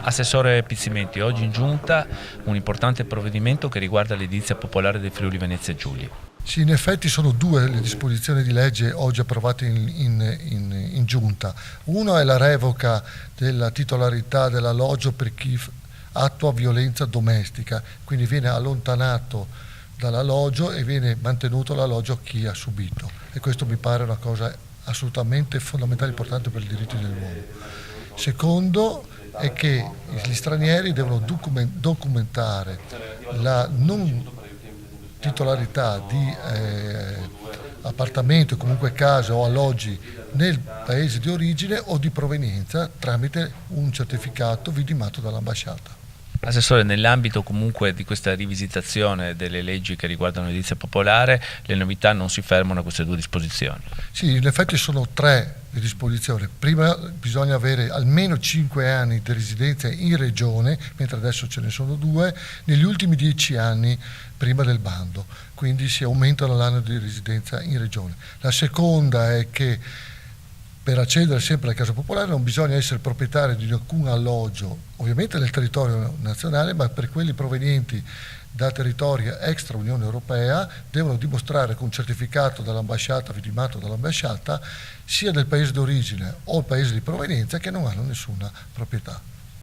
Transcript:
Assessore Pizzimenti, oggi in giunta un importante provvedimento che riguarda l'edilizia popolare del Friuli Venezia Giulia. Sì, in effetti sono due le disposizioni di legge oggi approvate in giunta. Uno è la revoca della titolarità dell'alloggio per chi attua violenza domestica, quindi viene allontanato dall'alloggio e viene mantenuto l'alloggio a chi ha subito, e questo mi pare una cosa assolutamente fondamentale e importante per i diritti dell'uomo. Secondo è che gli stranieri devono documentare la non titolarità di appartamento, comunque casa o alloggi nel paese di origine o di provenienza tramite un certificato vidimato dall'ambasciata. Assessore, nell'ambito comunque di questa rivisitazione delle leggi che riguardano l'edilizia popolare, le novità non si fermano a queste due disposizioni? Sì, in effetti sono tre le disposizioni. Prima bisogna avere almeno 5 anni di residenza in regione, mentre adesso ce ne sono 2, negli ultimi 10 anni prima del bando, quindi si aumentano l'anno di residenza in regione. La seconda è che per accedere sempre alla casa popolare non bisogna essere proprietari di alcun alloggio, ovviamente nel territorio nazionale, ma per quelli provenienti da territori extra Unione Europea devono dimostrare con un certificato dall'ambasciata, vidimato dall'ambasciata, sia del paese d'origine o il paese di provenienza, che non hanno nessuna proprietà.